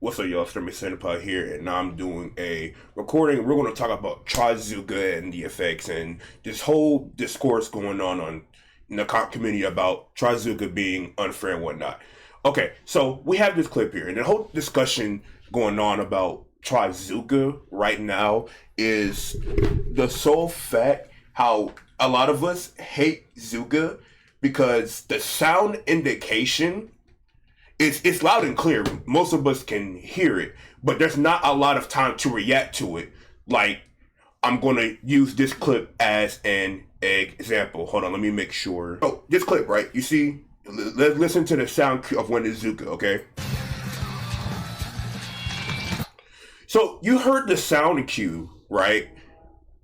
What's up, y'all? Stormy Centipede here, and now I'm doing a recording. We're going to talk about TriZooka and the effects and this whole discourse going on in the comp community about TriZooka being unfair and whatnot. Okay, so we have this clip here, and the whole discussion going on about TriZooka right now is the sole fact how a lot of us hate Zooka because the sound indication it's loud and clear. Most of us can hear it, but there's not a lot of time to react to it. Like, I'm going to use this clip as an example. Hold on, let me make sure. Oh, this clip, right? You see, let's listen to the sound of when it's Zooka, okay? So you heard the sound cue, right?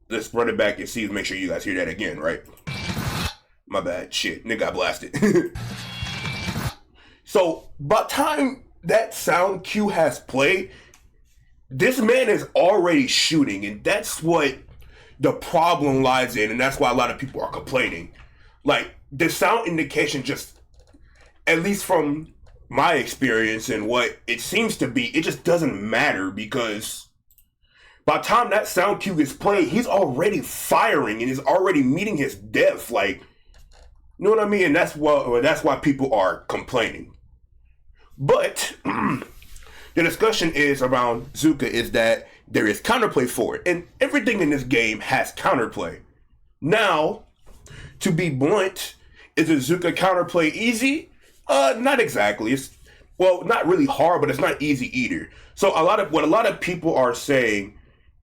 Let's run it back and see, make sure you guys hear that again, right? My bad, shit, nigga got blasted. So by the time that sound cue has played, this man is already shooting, and that's what the problem lies in, and that's why a lot of people are complaining. Like, the sound indication just, at least from my experience and what it seems to be, it just doesn't matter because by the time that sound cue is played, he's already firing and is already meeting his death. Like, you know what I mean? And that's why people are complaining. But the discussion is around Zooka is that there is counterplay for it. And everything in this game has counterplay. Now, to be blunt, is a Zooka counterplay easy? Not exactly. It's, well, not really hard, but it's not easy either. So what a lot of people are saying,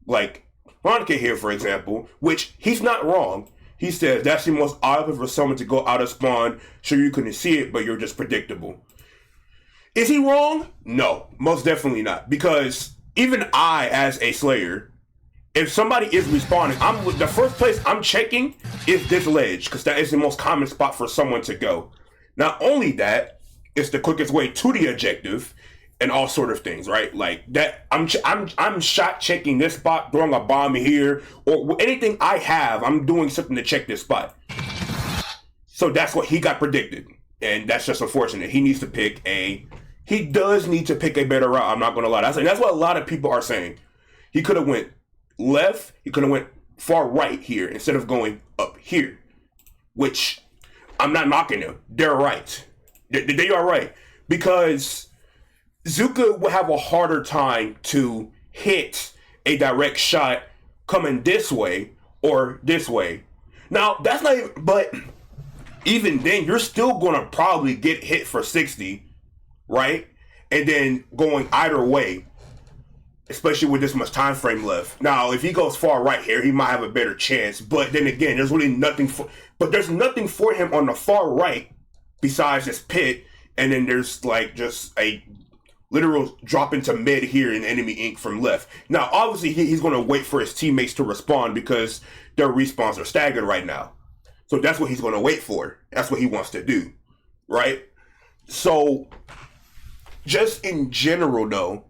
like Monica here, for example, which he's not wrong. He says that's the most obvious for someone to go out of spawn. Sure, you couldn't see it, but you're just predictable. Is he wrong? No, most definitely not. Because even I, as a Slayer, if somebody is respawning, the first place I'm checking is this ledge, because that is the most common spot for someone to go. Not only that, it's the quickest way to the objective, and all sort of things, right? Like that, I'm shot checking this spot, throwing a bomb here, or anything I have, I'm doing something to check this spot. So that's what he got predicted, and that's just unfortunate. He does need to pick a better route. I'm not going to lie. That's what a lot of people are saying. He could have went left. He could have went far right here instead of going up here, which I'm not knocking them. They're right. They are right because Zooka will have a harder time to hit a direct shot coming this way or this way. Now, that's not even, but even then, you're still going to probably get hit for 60, right? And then going either way, especially with this much time frame left. Now, if he goes far right here, he might have a better chance. But then again, there's nothing for him on the far right besides this pit. And then there's like just a literal drop into mid here in enemy ink from left. Now, obviously, he's going to wait for his teammates to respawn because their respawns are staggered right now. So that's what he's going to wait for. That's what he wants to do, right? So, just in general, though,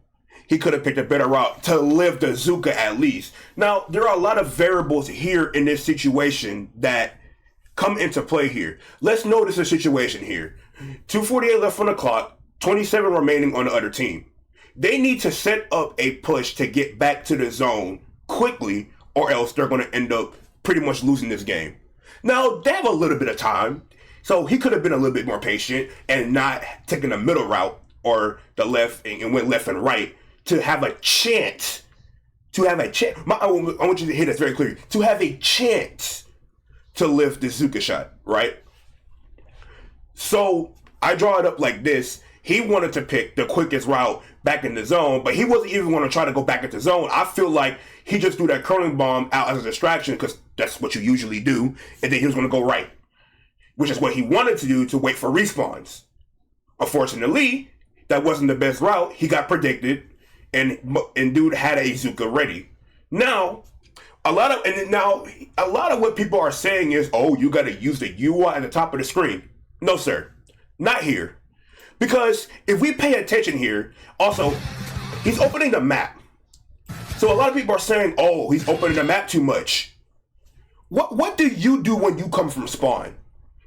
he could have picked a better route to live the Zooka at least. Now, there are a lot of variables here in this situation that come into play here. Let's notice the situation here. 2:48 left on the clock. 27 remaining on the other team. They need to set up a push to get back to the zone quickly, or else they're going to end up pretty much losing this game. Now, they have a little bit of time, so he could have been a little bit more patient and not taken the middle route or the left and went left and right to have a chance. I want you to hear this very clearly. To have a chance to lift the Zooka shot, right? So, I draw it up like this. He wanted to pick the quickest route back in the zone, but he wasn't even going to try to go back into zone. I feel like he just threw that curling bomb out as a distraction because that's what you usually do, and then he was going to go right, which is what he wanted to do to wait for respawns. Unfortunately, that wasn't the best route. He got predicted, and dude had a Zooka ready. Now, a lot of what people are saying is, oh, you got to use the UI at the top of the screen. No, sir, not here. Because if we pay attention here, also, he's opening the map. So a lot of people are saying, oh, he's opening the map too much. What do you do when you come from spawn?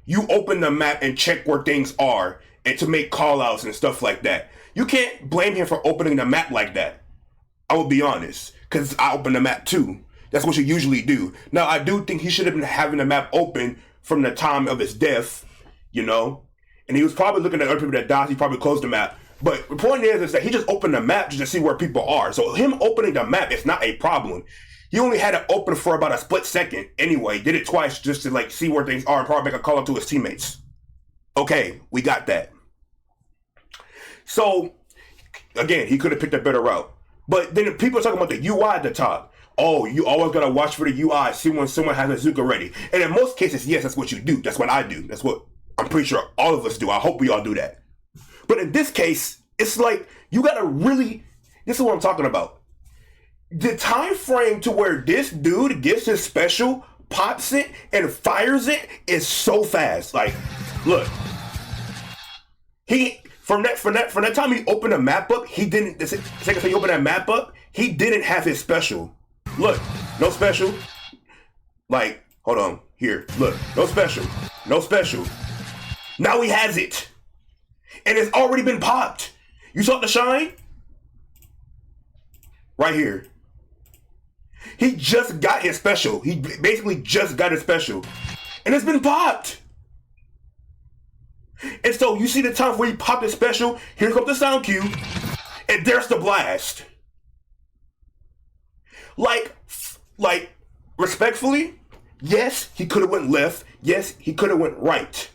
You open the map and check where things are and to make call outs and stuff like that. You can't blame him for opening the map like that. I will be honest, because I opened the map too. That's what you usually do. Now, I do think he should have been having the map open from the time of his death, you know? And he was probably looking at other people that died. He probably closed the map. But the point is that he just opened the map just to see where people are. So him opening the map is not a problem. He only had it open for about a split second anyway. Did it twice just to like see where things are and probably make a call out to his teammates. Okay, we got that. So, again, he could have picked a better route. But then people are talking about the UI at the top. Oh, you always gotta watch for the UI, see when someone has a Zooka ready. And in most cases, yes, that's what you do. That's what I do. That's what I'm pretty sure all of us do. I hope we all do that. But in this case, it's like you gotta really, this is what I'm talking about. The time frame to where this dude gets his special, pops it, and fires it is so fast. Like, look. From that time he opened the map up, he didn't, the second time he opened that map up, he didn't have his special. Look, no special. Like, hold on, here, look, no special, no special. Now he has it. And it's already been popped. You saw the shine? Right here. He just got his special. He basically just got his special. And it's been popped. And so you see the time where he popped his special, here comes the sound cue, and there's the blast. Like, respectfully, yes, he could have went left. Yes, he could have went right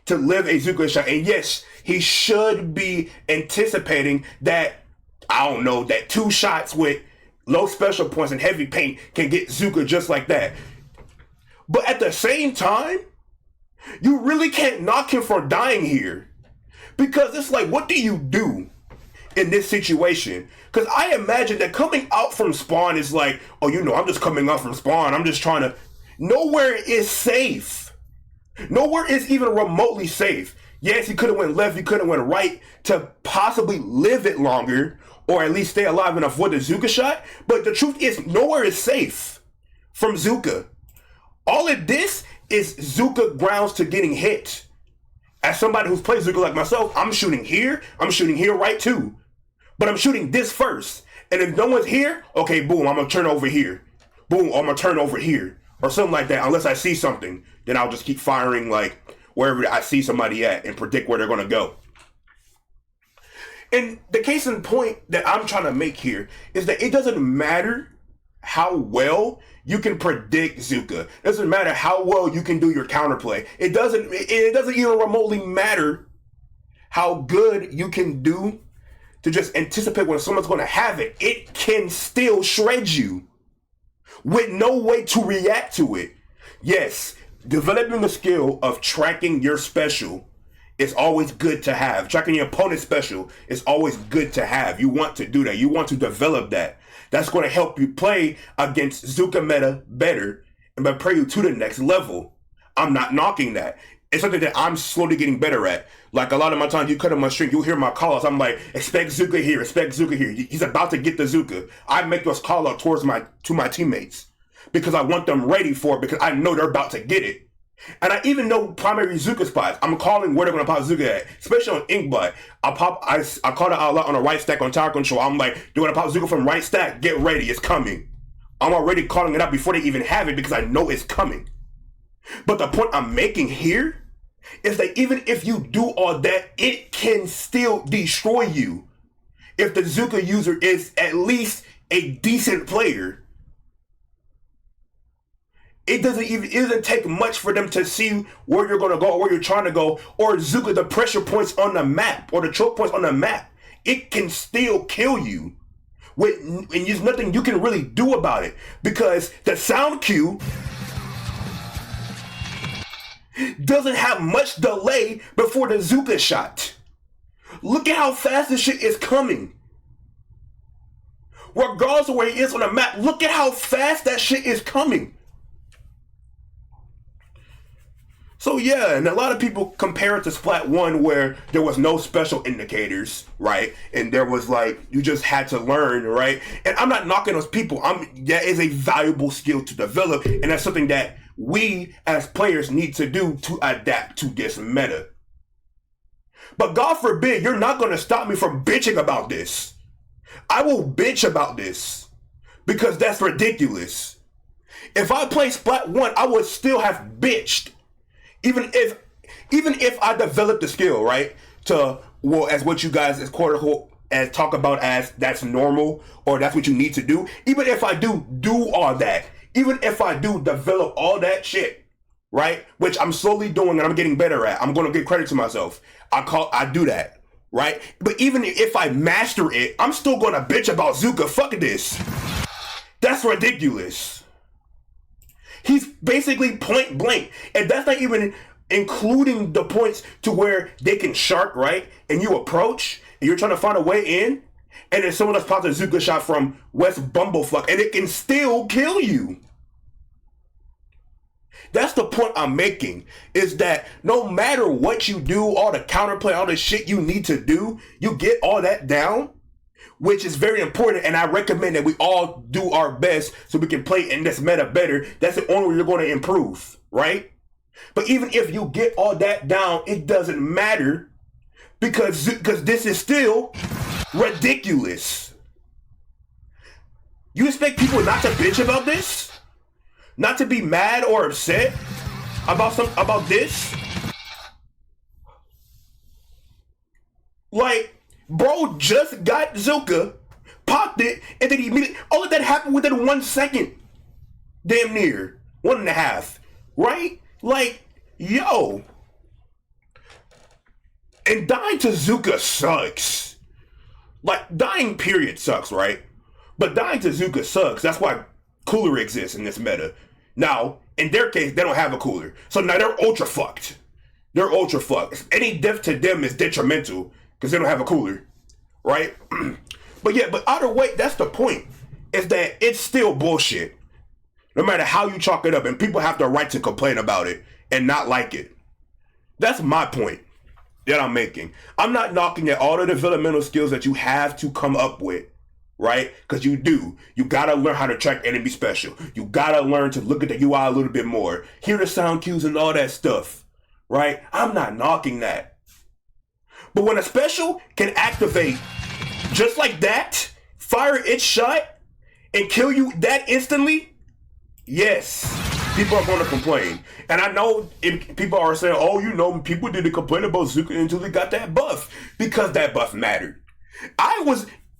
to live a Zooka shot. And yes, he should be anticipating that, I don't know, that 2 shots with low special points and heavy paint can get Zooka just like that. But at the same time, you really can't knock him for dying here. Because it's like, what do you do in this situation? Because I imagine that coming out from spawn is like, oh, you know, I'm just coming out from spawn. I'm just trying to... Nowhere is safe. Nowhere is even remotely safe. Yes, he could have went left, he could have went right to possibly live it longer, or at least stay alive enough for the Zooka shot. But the truth is, nowhere is safe from Zooka. All of this is Zooka grounds to getting hit. As somebody who's played Zooka like myself, I'm shooting here right too. But I'm shooting this first. And if no one's here, okay, boom, I'm gonna turn over here. Boom, I'm gonna turn over here. Or something like that, unless I see something. Then I'll just keep firing like wherever I see somebody at and predict where they're gonna go. And the case in point that I'm trying to make here is that it doesn't matter how well you can predict Zooka. It doesn't matter how well you can do your counterplay. It doesn't even remotely matter how good you can do to just anticipate when someone's going to have it. It can still shred you with no way to react to it. Yes, developing the skill of tracking your special is always good to have. Tracking your opponent's special is always good to have. You want to do that. You want to develop that. That's going to help you play against Zooka meta better and prepare you to the next level. I'm not knocking that. It's something that I'm slowly getting better at. Like a lot of my times, you cut on my stream, you'll hear my call-outs. I'm like, expect Zooka here, expect Zooka here. He's about to get the Zooka. I make those call-outs to my teammates because I want them ready for it because I know they're about to get it. And I even know primary Zooka spots. I'm calling where they're going to pop Zooka at, especially on Inkbot. I call it out loud on the right stack on tower control. I'm like, they're going to pop Zooka from right stack. Get ready. It's coming. I'm already calling it out before they even have it because I know it's coming. But the point I'm making here is that even if you do all that, it can still destroy you if the Zooka user is at least a decent player. It doesn't take much for them to see where you're going to go or where you're trying to go, or Zooka the pressure points on the map or the choke points on the map. It can still kill you. And there's nothing you can really do about it because the sound cue doesn't have much delay before the Zooka shot. Look at how fast this shit is coming. Regardless of where he is on the map, look at how fast that shit is coming. So yeah, and a lot of people compare it to Splat 1 where there was no special indicators, right? And there was like, you just had to learn, right? And I'm not knocking those people. That is a valuable skill to develop, and that's something that we as players need to do to adapt to this meta. But God forbid, you're not going to stop me from bitching about this. I will bitch about this because that's ridiculous. If I play Splat 1, I would still have bitched. Even if I developed the skill, right? To, well, as what you guys as as talk about as that's normal or that's what you need to do. Even if I do all that, even if I do develop all that shit, right? Which I'm slowly doing and I'm getting better at. I'm going to give credit to myself. I do that, right? But even if I master it, I'm still going to bitch about Zooka. Fuck this. That's ridiculous. He's basically point blank. And that's not even including the points to where they can shark, right? And you approach, and you're trying to find a way in, and then someone else pops a Zooka shot from West Bumblefuck, and it can still kill you. That's the point I'm making, is that no matter what you do, all the counterplay, all the shit you need to do, you get all that down, which is very important, and I recommend that we all do our best so we can play in this meta better. That's the only way you're going to improve, right? But even if you get all that down, it doesn't matter because this is still ridiculous. You expect people not to bitch about this? Not to be mad or upset about this? Like, bro just got Zooka, popped it, and then he immediately, all of that happened within 1 second. Damn near. 1.5. Right? Like, yo. And dying to Zooka sucks. Like, dying period sucks, right? But dying to Zooka sucks. That's why cooler exists in this meta. Now, in their case, they don't have a cooler. So now they're ultra fucked. They're ultra fucked. Any death to them is detrimental because they don't have a cooler, right? But either way, that's the point. Is that it's still bullshit. No matter how you chalk it up, and people have the right to complain about it and not like it. That's my point that I'm making. I'm not knocking at all the developmental skills that you have to come up with, right? Because you do. You gotta learn how to track enemy special. You gotta learn to look at the UI a little bit more. Hear the sound cues and all that stuff, right? I'm not knocking that. But when a special can activate just like that, fire its shot, and kill you that instantly, yes, people are going to complain. And I know people are saying, oh, you know, people didn't complain about Zooka until they got that buff. Because that buff mattered.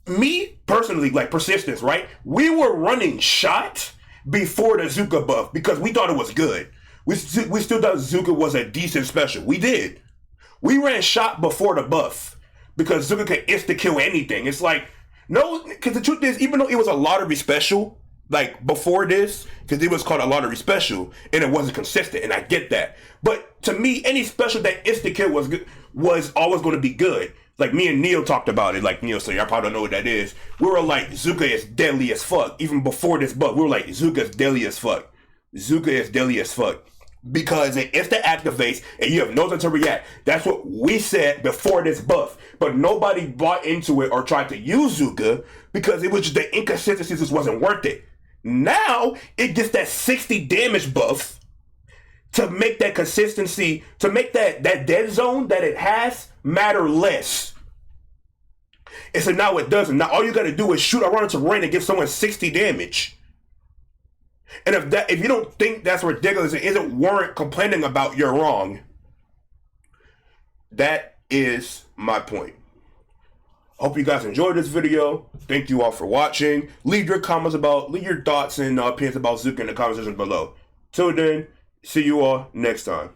Me personally, like persistence, right? We were running shot before the Zooka buff because we thought it was good. We still thought Zooka was a decent special. We did. We ran shot before the buff because Zooka could insta-kill anything. It's like, no, because the truth is, even though it was a lottery special, like before this, because it was called a lottery special, and it wasn't consistent, and I get that. But to me, any special that insta-kill was always going to be good. Like me and Neil talked about it, like Neil said, I probably don't know what that is. We were like, Zooka is deadly as fuck. Even before this buff, we were like, Zooka is deadly as fuck. Zooka is deadly as fuck. Because it insta activates and you have no time to react. That's what we said before this buff. But nobody bought into it or tried to use Zooka because it was just the inconsistencies just wasn't worth it. Now it gets that 60 damage buff to make that consistency, to make that dead zone that it has matter less. And so now it doesn't. Now all you gotta do is shoot around into rain and give someone 60 damage. And if you don't think that's ridiculous and isn't warrant complaining about, you're wrong. That is my point. Hope you guys enjoyed this video. Thank you all for watching. Leave your thoughts and opinions about Zooka in the comment section below. Till then, see you all next time.